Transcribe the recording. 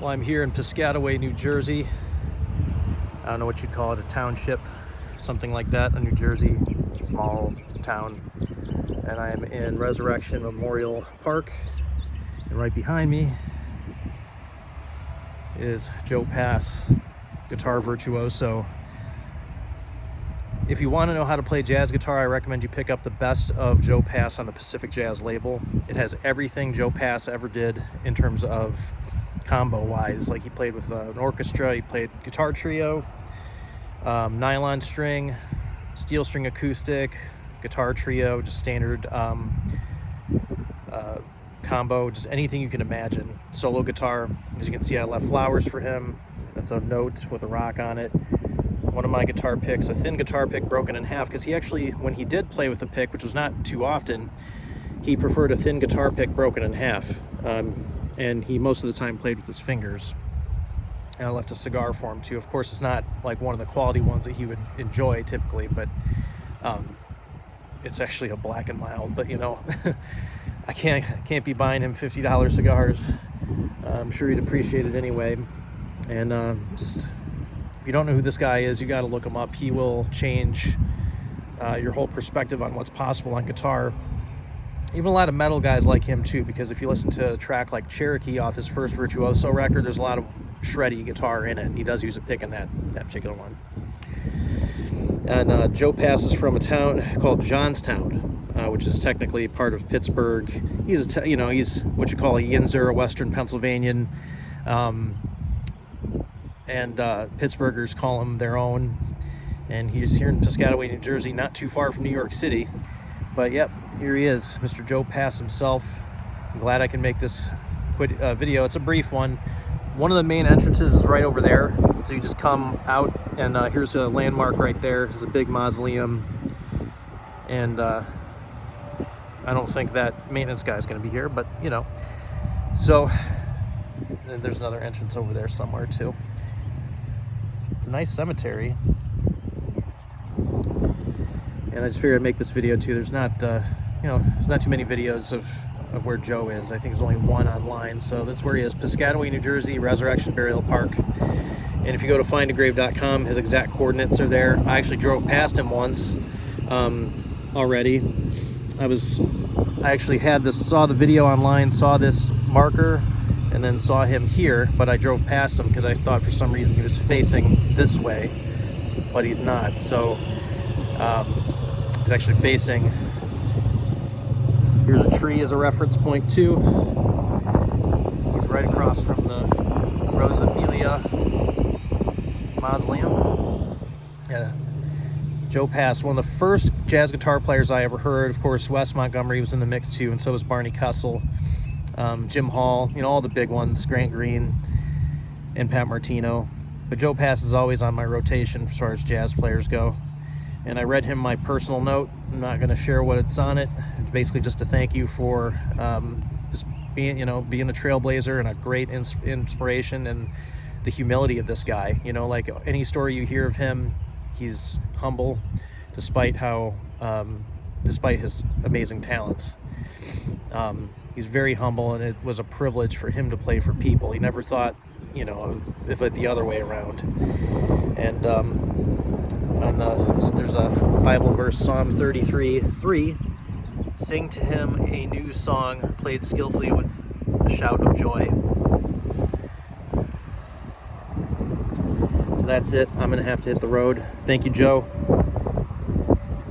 Well, I'm here in Piscataway, New Jersey. I don't know what you'd call it, a township, something like that, a New Jersey small town. And I am in Resurrection Memorial Park. And right behind me is Joe Pass, guitar virtuoso. If you want to know how to play jazz guitar, I recommend you pick up the Best of Joe Pass on the Pacific Jazz label. It has everything Joe Pass ever did in terms of combo wise. Like, he played with an orchestra, he played guitar trio, nylon string, steel string acoustic, guitar trio, just standard combo, just anything you can imagine. Solo guitar, as you can see, I left flowers for him. That's a note with a rock on it. One of my guitar picks, a thin guitar pick broken in half, because he actually, when he did play with the pick, which was not too often, he preferred a thin guitar pick broken in half. And he most of the time played with his fingers. And I left a cigar for him too. Of course, it's not like one of the quality ones that he would enjoy typically, but it's actually a Black and Mild. But you know, I can't be buying him $50 cigars. I'm sure he'd appreciate it anyway. And just, if you don't know who this guy is, you got to look him up. He will change your whole perspective on what's possible on guitar. Even a lot of metal guys like him too, because if you listen to a track like Cherokee off his first Virtuoso record, there's a lot of shreddy guitar in it. He does use a pick in that particular one. And Joe Pass is from a town called Johnstown, which is technically part of Pittsburgh. He's he's what you call a Yinzer, a Western Pennsylvanian, and Pittsburghers call him their own. And he's here in Piscataway, New Jersey, not too far from New York City. But yep, here he is, Mr. Joe Pass himself. I'm glad I can make this quick video. It's a brief one. One of the main entrances is right over there. So you just come out, and here's a landmark right there. There's a big mausoleum. And I don't think that maintenance guy is going to be here, but you know. So, and there's another entrance over there somewhere too. It's a nice cemetery. And I just figured I'd make this video too. There's not, there's not too many videos of where Joe is. I think there's only one online. So that's where he is, Piscataway, New Jersey, Resurrection Burial Park. And if you go to findagrave.com, his exact coordinates are there. I actually drove past him once already. I actually saw the video online, saw this marker, and then saw him here, but I drove past him because I thought for some reason he was facing this way, but he's not. So he's actually facing, here's a tree as a reference point too. He's right across from the Rosa Emilia mausoleum. Yeah, Joe Pass, one of the first jazz guitar players I ever heard. Of course, Wes Montgomery was in the mix too, and so was Barney Kessel, Jim Hall, all the big ones, Grant Green and Pat Martino. But Joe Pass is always on my rotation as far as jazz players go. And I read him my personal note. I'm not going to share what it's on it. It's basically just to thank you for just being a trailblazer and a great inspiration, and the humility of this guy. Like any story you hear of him, he's humble, despite his amazing talents. He's very humble, and it was a privilege for him to play for people. He never thought, of it the other way around. And there's a Bible verse, Psalm 33:3. Sing to him a new song, played skillfully with a shout of joy. So that's it. I'm gonna have to hit the road. Thank you, Joe.